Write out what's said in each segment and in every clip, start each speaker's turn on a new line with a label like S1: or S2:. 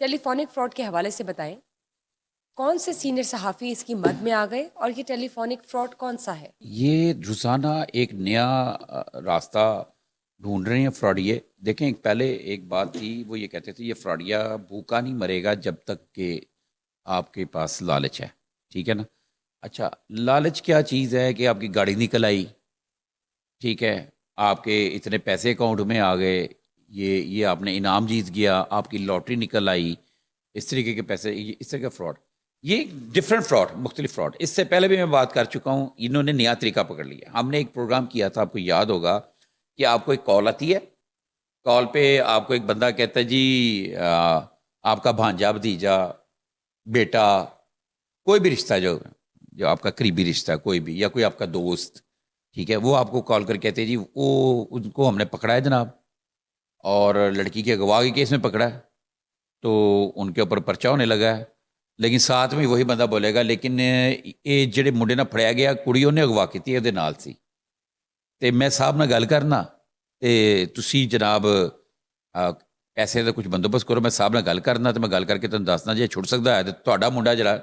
S1: ٹیلی فونک fraud کے حوالے سے بتائیں کون سے سینئر صحافی اس کی مد میں آ گئے اور یہ ٹیلی فونک فراڈ کون سا ہے؟
S2: یہ روزانہ ایک نیا راستہ ڈھونڈ رہے ہیں فراڈیے. دیکھیں پہلے ایک بات تھی، وہ یہ کہتے تھے یہ فراڈیا بھوکا نہیں مرے گا جب تک کہ آپ کے پاس لالچ ہے. ٹھیک ہے نا؟ اچھا، لالچ کیا چیز ہے کہ آپ کی گاڑی نکل آئی، ٹھیک ہے، آپ کے اتنے پیسے اکاؤنٹ میں آ گئے، یہ آپ نے انعام جیت گیا، آپ کی لاٹری نکل آئی، اس طریقے کے پیسے، اس طرح کا فراڈ. یہ ڈفرینٹ فراڈ، مختلف فراڈ. اس سے پہلے بھی میں بات کر چکا ہوں، انہوں نے نیا طریقہ پکڑ لیا. ہم نے ایک پروگرام کیا تھا، آپ کو یاد ہوگا، کہ آپ کو ایک کال آتی ہے، کال پہ آپ کو ایک بندہ کہتا ہے جی آپ کا بھانجا بھتیجا بیٹا، کوئی بھی رشتہ جو آپ کا قریبی رشتہ کوئی بھی، یا کوئی آپ کا دوست، ٹھیک ہے، وہ آپ کو کال کر کہتے ہیں جی وہ ان کو ہم نے پکڑا ہے جناب، اور لڑکی کے اغوا کے کیس میں پکڑا ہے، تو ان کے اوپر پرچہ ہونے لگا ہے. لیکن ساتھ میں وہی بندہ بولے گا لیکن یہ جڑے منڈے نہ پھڑیا گیا کڑی ਉਹਨੇ ਅਗਵਾ ਕੀਤੀ ਉਹਦੇ ਨਾਲ ਸੀ ਤੇ ਮੈਂ ਸਾਹਿਬ ਨਾਲ ਗੱਲ ਕਰਨਾ ਤੇ ਤੁਸੀਂ ਜਨਾਬ ਪੈਸੇ ਦਾ ਕੁਝ ਬੰਦੋਬਸਤ ਕਰੋ, ਮੈਂ ਸਾਹਿਬ ਨਾਲ ਗੱਲ ਕਰਨਾ ਤੇ ਮੈਂ ਗੱਲ ਕਰਕੇ ਤੁਹਾਨੂੰ ਦੱਸਣਾ ਜੇ ਛੁੱਟ ਸਕਦਾ ਹੈ ਤੇ ਤੁਹਾਡਾ ਮੁੰਡਾ ਜਿਹੜਾ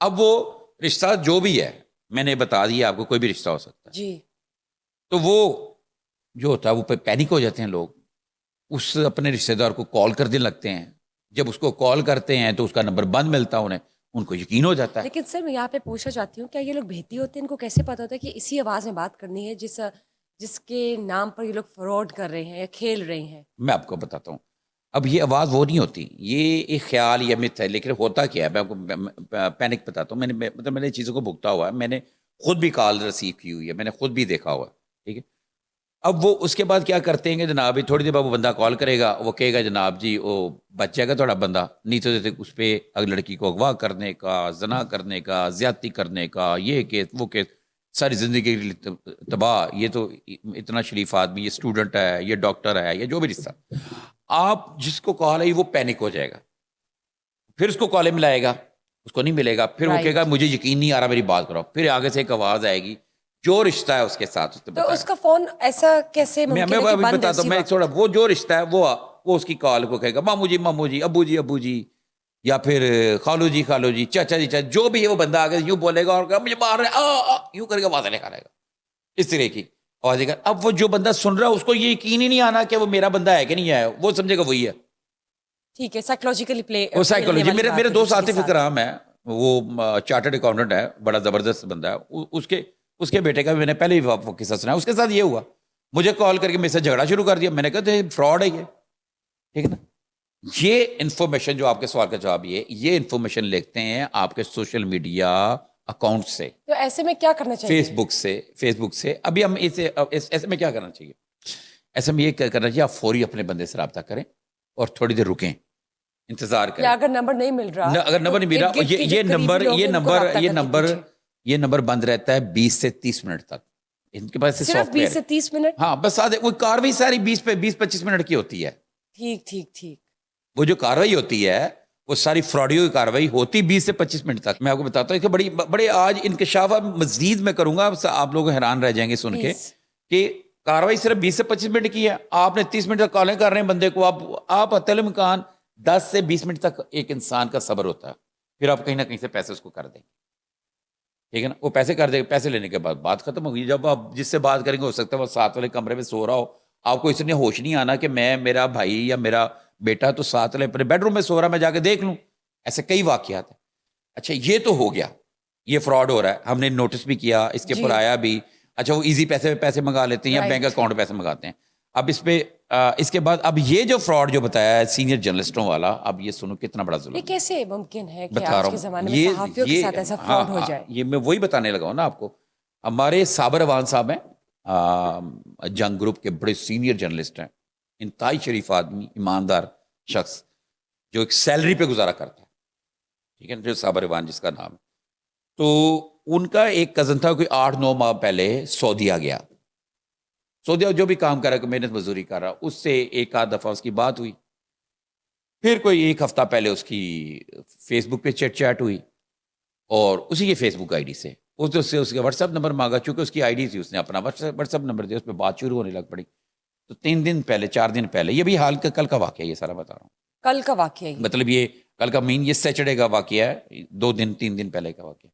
S2: اب وہ رشتہ جو بھی ہے میں نے بتا دیا آپ کو، کوئی بھی رشتہ ہو سکتا ہے.
S1: جی.
S2: تو وہ جو ہوتا ہے وہ پینک ہو جاتے ہیں لوگ، اس اپنے رشتہ دار کو کال کرنے لگتے ہیں. جب اس کو کال کرتے ہیں تو اس کا نمبر بند ملتا ہے انہیں، ان کو یقین ہو جاتا ہے.
S1: لیکن سر میں یہاں پہ پوچھنا چاہتی ہوں، کیا یہ لوگ بھیتی ہوتے ہیں؟ ان کو کیسے پتا ہوتا ہے کہ اسی آواز میں بات کرنی ہے جس کے نام پر یہ لوگ فراڈ کر رہے ہیں یا کھیل رہے ہیں؟
S2: میں آپ کو بتاتا ہوں. اب یہ آواز وہ نہیں ہوتی، یہ ایک خیال یا مت ہے، لیکن ہوتا کیا ہے میں آپ کو پینک بتاتا ہوں. میں نے چیزوں کو بھگتا ہوا ہے، میں نے خود بھی کال ریسیو کی ہوئی ہے، میں نے خود بھی دیکھا ہوا ہے. ٹھیک ہے، اب وہ اس کے بعد کیا کرتے ہیں کہ جناب تھوڑی دیر بعد وہ بندہ کال کرے گا، وہ کہے گا جناب جی وہ بچ جائے گا تھوڑا بندہ، نہیں تو اس پہ لڑکی کو اغوا کرنے کا، زنا کرنے کا، زیادتی کرنے کا، یہ کیس وہ کیس، ساری زندگی کے لیے تباہ. یہ تو اتنا شریف آدمی، یہ اسٹوڈنٹ ہے، یہ ڈاکٹر ہے، یا جو بھی رشتہ، آپ جس کو کال آئی وہ پینک ہو جائے گا. پھر اس کو کالیں ملائے گا، اس کو نہیں ملے گا، پھر وہ کہے گا مجھے یقین نہیں آ رہا میری بات کرو. پھر آگے سے ایک آواز آئے گی جو رشتہ ہے اس کے ساتھ اس نے
S1: تو
S2: بتایا.
S1: اس کا فون ایسا کیسے
S2: میں
S1: ممکن ہے کہ
S2: ابھی
S1: بند ہے
S2: بتاتا ہوں،
S1: اسی
S2: میں
S1: وقت؟
S2: تھوڑا وہ جو رشتہ ہے وہ اس کی کال کو کہے گا مامو جی، ابو جی، یا پھر خالو جی، چاچا جی، جو بھی ہے وہ بندہ آگے یوں بولے گا اور کہا مجھے مار رہے یوں کر کے آواز لے کر آئے گا، اس طرح کی آواز. اب وہ جو بندہ سن رہا ہے اس کو یہ یقین ہی نہیں آنا کہ وہ میرا بندہ ہے کہ نہیں ہے، وہ سمجھے گا وہی ہے.
S1: ٹھیک ہے، سائیکولوجیکلی
S2: وہ سائیکولوجی. میرے دوست عاطف اکرام ہے، وہ چارٹرڈ اکاؤنٹنٹ ہے، بڑا زبردست بندہ ہے. اس کے بیٹے کا بھی میں نے پہلے ہی قصہ سنا. اس کے ساتھ یہ ہوا، مجھے کال کر کے میرے سے جھگڑا شروع کر دیا. میں نے کہا تو فراڈ ہے یہ، ٹھیک ہے نا. یہ انفارمیشن جو آپ کے سوال کا جواب یہ انفارمیشن لکھتے ہیں آپ کے سوشل میڈیا اکاؤنٹ سے.
S1: تو ایسے میں کیا کرنا چاہیے؟
S2: فیس بک سے. ابھی ہم ایسے میں کیا کرنا چاہیے؟ ایسے میں یہ کرنا چاہیے آپ فوری اپنے بندے سے رابطہ کریں اور تھوڑی دیر رکیں، انتظار کریں.
S1: یا اگر نمبر نہیں مل رہا،
S2: اگر نمبر نہیں مل رہا، یہ نمبر بند رہتا ہے 20 سے 30 منٹ تک. ان کے پاس
S1: صرف 20 سے 30 منٹ؟
S2: ہاں بس وہ کاروائی ساری 20-25 منٹ کی ہوتی ہے.
S1: ٹھیک.
S2: وہ جو کاروائی ہوتی ہے وہ ساری فراڈیوں کی کاروائی ہوتی 20 سے 25 منٹ تک. میں آپ کو بتاتا ہوں کہ بڑے آج انکشاف مزید میں کروں گا، آپ لوگ حیران رہ جائیں گے سن کے کہ کاروائی صرف 20 سے 25 منٹ کی ہے. آپ نے 30 منٹ تک کالیں کر رہے ہیں بندے کو. آپ اطلاع مکان 10 سے 20 منٹ تک ایک انسان کا صبر ہوتا ہے. پھر آپ کہیں نہ کہیں سے پیسے اس کو کر دیں گے، ٹھیک ہے نا. وہ پیسے کر دیں گے، پیسے لینے کے بعد بات ختم ہوگی. جب آپ جس سے بات کریں گے ہو سکتا ہے وہ ساتھ والے کمرے میں سو رہا ہو، آپ کو اس نے ہوش نہیں آنا کہ میرا بھائی یا میرا بیٹا تو ساتھ والے اپنے بیڈ روم میں سو رہا، میں جا کے دیکھ لوں. ایسے کئی واقعات ہیں. اچھا یہ تو ہو گیا، یہ فراڈ ہو رہا ہے، ہم نے نوٹس بھی کیا، اس کے اوپر آیا بھی. اچھا وہ ایزی پیسے منگا لیتے ہیں یا بینک اکاؤنٹ پیسے منگاتے ہیں. اب اس پہ اس کے بعد اب یہ جو فراڈ جو بتایا ہے سینئر جرنلسٹوں والا، اب یہ سنو کتنا بڑا ظلم ہے.
S1: یہ کیسے ممکن ہے کہ
S2: بتا
S1: آج
S2: رہا
S1: کے
S2: ہوں
S1: زمانے میں صحافیوں کے ساتھ ایسا فراڈ ہو جائے؟
S2: یہ میں وہی بتانے لگا ہوں نا آپ کو. ہمارے صابر اوان صاحب ہیں، جنگ گروپ کے بڑے سینئر جرنلسٹ ہیں، انتہائی شریف آدمی، ایماندار شخص، جو ایک سیلری پہ گزارا کرتا ہے، ٹھیک ہے، جو صابر اوان جس کا نام ہے. تو ان کا ایک کزن تھا، کوئی 8-9 ماہ پہلے سعودیہ گیا. سعودیہ جو بھی کام کر رہا ہے، محنت مزدوری کر رہا، اس سے ایک آدھ دفعہ اس کی بات ہوئی. پھر کوئی 1 ہفتہ پہلے اس کی فیس بک پہ چیٹ ہوئی، اور اسی کے فیس بک آئی ڈی سے اس کا واٹس ایپ نمبر مانگا. چونکہ اس کی آئی ڈی تھی، اس نے اپنا واٹس ایپ نمبر دیا، اس پہ بات شروع ہونے لگ پڑی. تو 3 دن پہلے 4 دن پہلے، یہ بھی حال کا کل کا واقعہ، یہ سارا بتا رہا ہوں.
S1: کل کا واقعہ ہے یہ.
S2: مطلب یہ کل کا مین یہ سیچرڈے کا واقعہ ہے، 2 دن 3 دن پہلے کا واقعہ.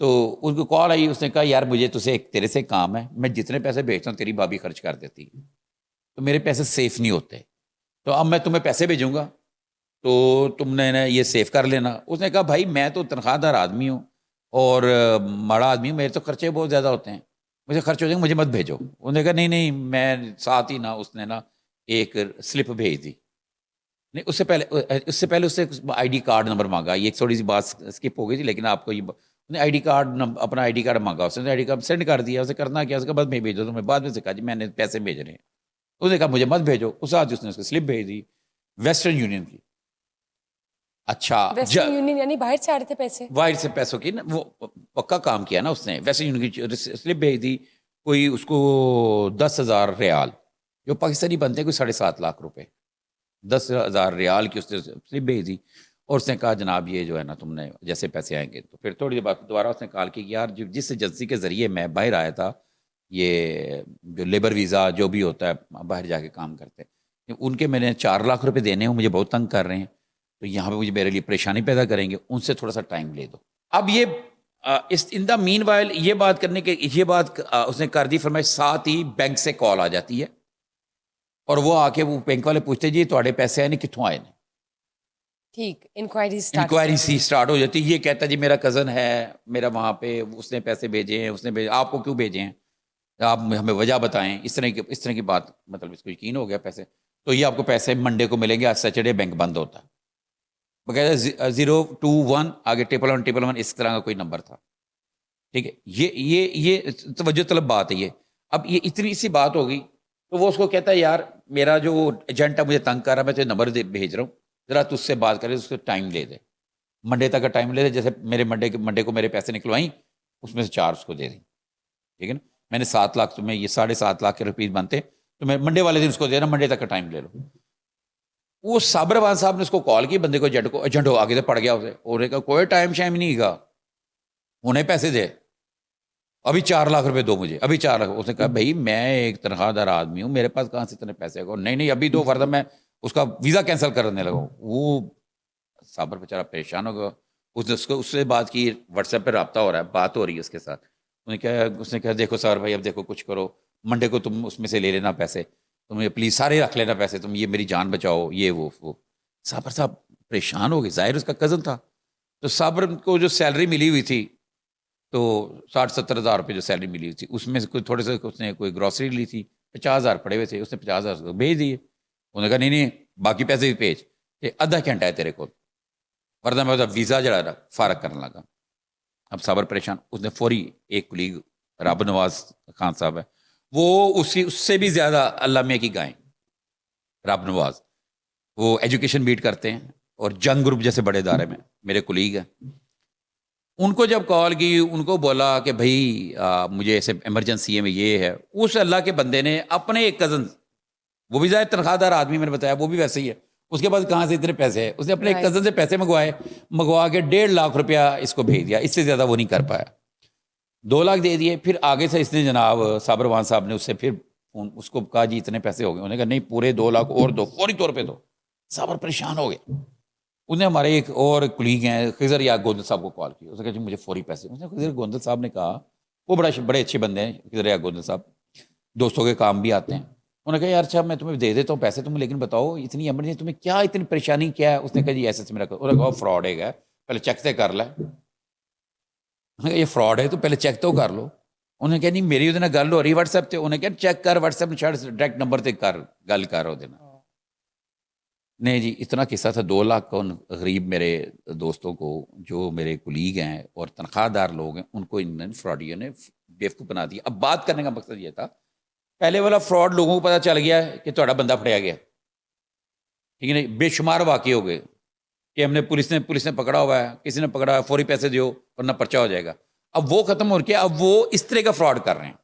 S2: تو ان کو کال آئی، اس نے کہا یار مجھے تیرے سے کام ہے، میں جتنے پیسے بھیجتا ہوں تیری بھابھی خرچ کر دیتی ہے، تو میرے پیسے سیف نہیں ہوتے، تو اب میں تمہیں پیسے بھیجوں گا تو تم نے یہ سیف کر لینا. اس نے کہا بھائی میں تو تنخواہ دار آدمی ہوں اور ماڑا آدمی ہوں، میرے تو خرچے بہت زیادہ ہوتے ہیں، مجھے خرچ ہو جائیں گے، مجھے مت بھیجو. انہوں نے کہا نہیں میں ساتھ ہی اس نے ایک سلپ بھیج دی. نہیں اس سے پہلے اس سے آئی ڈی کارڈ نمبر مانگا. یہ ایک تھوڑی سی بات اسکپ ہو گئی تھی، لیکن آپ کو یہ آئی ڈی کارڈ اپنا آئی ڈی کارڈ مانگا، اس نے آئی ڈی کارڈ سینڈ کر دیا. اسے کرنا کیا، اس کا بعد میں بھیجو، تو میں بعد میں سے کہا جی میں نے پیسے بھیج رہے ہیں. اس نے کہا مجھے مت بھیجو، اس آج اس نے اس کو سلپ بھیج دی ویسٹرن یونین کی. اچھا
S1: ویسٹرن یونین یعنی باہر سے آ رہے تھے پیسے؟
S2: باہر سے پیسوں کی نا، وہ پکا کام کیا نا اس نے. ویسٹرن یونین کی سلپ بھیج دی، کوئی اس کو 10,000 ریال جو پاکستانی بنتے ہیں کوئی 7.5 لاکھ روپے، 10,000 ریال کی اس نے سلپ بھیج دی. اور اس نے کہا جناب یہ جو ہے نا تم نے جیسے پیسے آئیں گے. تو پھر تھوڑی دیر بعد دوبارہ اس نے کال کی یار جس ایجنسی کے ذریعے میں باہر آیا تھا، یہ جو لیبر ویزا جو بھی ہوتا ہے باہر جا کے کام کرتے ہیں، ان کے میں نے 4 لاکھ روپے دینے ہوں، مجھے بہت تنگ کر رہے ہیں، تو یہاں پہ مجھے میرے لیے پریشانی پیدا کریں گے، ان سے تھوڑا سا ٹائم لے دو. اب یہ ان دا مین وائل یہ بات کرنے کے یہ بات اس نے کر دی. فرمایا ساتھ ہی بینک سے کال آ جاتی ہے اور وہ آ کے وہ بینک والے پوچھتے جی تھوڑے پیسے آئے نہیں کتوں آئے.
S1: ٹھیک، انکوائری
S2: سی اسٹارٹ ہو جاتی. یہ کہتا ہے جی میرا کزن ہے میرا وہاں پہ، اس نے پیسے بھیجے ہیں، اس نے بھیجے، آپ کو کیوں بھیجے ہیں، آپ ہمیں وجہ بتائیں. اس طرح کی بات، مطلب اس کو یقین ہو گیا پیسے. تو یہ آپ کو پیسے منڈے کو ملیں گے، آج سیٹرڈے بینک بند ہوتا ہے. بقاعدہ 021 آگے 111 اس طرح کا کوئی نمبر تھا. ٹھیک ہے، یہ توجہ طلب بات ہے یہ. اب یہ اتنی سی بات ہوگی تو وہ اس کو کہتا ہے یار میرا جو ایجنٹ ہے مجھے تنگ کر رہا ہے، میں تجھے نمبر بھیج رہا ہوں، ذرا تجھ سے بات کرے، اس کو ٹائم لے دے، منڈے تک کا ٹائم لے دے. جیسے میرے منڈے کو میرے پیسے نکلوائیں، اس میں سے 4 اس کو دے دیں. ٹھیک ہے نا، میں نے 7 لاکھ تمہیں یہ 7.5 لاکھ کے روپیز بنتے تو میں منڈے والے دن اس کو دے رہا ہوں، منڈے تک کا ٹائم لے لو. وہ صابر وان صاحب نے اس کو کال کی بندے کو، ایجنٹ ہو آگے سے پڑ گیا اسے، اور نے کہا کوئی ٹائم شائم نہیں گا، انہیں پیسے دے، ابھی 4 لاکھ روپے دو مجھے، ابھی 4 لاکھ. اس نے کہا بھائی میں ایک تنخواہ دار آدمی ہوں، میرے پاس کہاں سے اتنے پیسے گا. نہیں ابھی دو، ورنہ میں اس کا ویزا کینسل کرنے لگا. وہ صابر بیچارہ پریشان ہو گیا. اس سے بات کی، واٹس ایپ پہ رابطہ ہو رہا ہے، بات ہو رہی ہے اس کے ساتھ. اس نے کہا دیکھو سر بھائی اب دیکھو کچھ کرو، منڈے کو تم اس میں سے لے لینا پیسے، تم یہ پلیز سارے رکھ لینا پیسے، تم یہ میری جان بچاؤ، یہ وہ. صابر صاحب پریشان ہو گئے، ظاہر اس کا کزن تھا. تو صابر کو جو سیلری ملی ہوئی تھی تو 60-70 ہزار روپے جو سیلری ملی ہوئی تھی، اس میں سے کوئی تھوڑے سے اس نے کوئی گروسری لی تھی، 50,000 پڑے ہوئے تھے، اس نے 50,000 بھیج دیے. انہوں نے کہا نہیں باقی پیسے بھی بھیج، کہ آدھا گھنٹہ ہے تیرے کو، ورنہ میں ویزا جڑا رہا فارغ کرنے لگا. اب صابر پریشان. اس نے فوری ایک کلیگ رب نواز خان صاحب ہے، وہ اس سے بھی زیادہ اللہ میاں کی گائیں، رب نواز، وہ ایجوکیشن بیٹ کرتے ہیں اور جنگ گروپ جیسے بڑے ادارے میں میرے کلیگ ہیں. ان کو جب کال کی، ان کو بولا کہ بھائی مجھے ایسے ایمرجنسی ہے میں یہ ہے. اس اللہ کے بندے نے اپنے ایک کزن، وہ بھی ظاہر تنخواہ دار آدمی میں نے بتایا، وہ بھی ویسے ہی ہے، اس کے پاس کہاں سے اتنے پیسے ہیں. اس نے اپنے ایک کزن سے پیسے منگوا کے 1.5 لاکھ روپیہ اس کو بھیج دیا. اس سے زیادہ وہ نہیں کر پایا، 2 لاکھ دے دیے. پھر آگے سے اس نے جناب صابر وان صاحب نے اس سے پھر اس کو کہا جی اتنے پیسے ہو گئے. انہوں نے کہا نہیں پورے 2 لاکھ اور دو، فوری طور پہ دو. صابر پریشان ہو گئے. اس نے ہمارے ایک اور کلیگ ہیں خضر یا گوندل صاحب کو کال کی. اس نے کہا جی مجھے فوری پیسے. اس نے خضر گوندل صاحب نے کہا، وہ بڑے اچھے بندے ہیں خضر یا گوندل صاحب، دوستوں کے کام بھی آتے ہیں. انہوں نے کہا یار اچھا میں تمہیں دے دیتا ہوں پیسے تم، لیکن بتاؤ اتنی ایمرجنسی تمہیں کیا اتنی پریشانی کیا ہے. اس نے کہا جی ایسے سے میرا، انہوں نے کہا فراڈ ہے، پہلے چیک تو کر لیں. انہوں نے کہا یہ فراڈ ہے تو پہلے چیک تو کر لو. انہوں نے کہا نہیں میری وہ گل ہو رہی واٹس ایپ تے. انہوں نے کہا چیک کر واٹس ایپ ڈائریکٹ نمبر تے کر گل کر وہ دینا. نہیں جی اتنا قصہ تھا. 2 لاکھ کو غریب میرے دوستوں کو جو میرے کلیگ ہیں اور تنخواہ دار لوگ ہیں، ان کو ان فراڈیوں نے بیوقوف بنا دیا. اب بات کرنے کا مقصد یہ تھا، پہلے والا فراڈ لوگوں کو پتہ چل گیا ہے کہ تھوڑا بندہ پھڑیا گیا، ٹھیک ہے نہیں، بے شمار واقع ہو گئے کہ ہم نے پولیس نے پکڑا ہوا ہے، کسی نے پکڑا ہے، فوری پیسے دیو ورنہ پرچہ ہو جائے گا. اب وہ ختم ہو کے اب وہ اس طرح کا فراڈ کر رہے ہیں.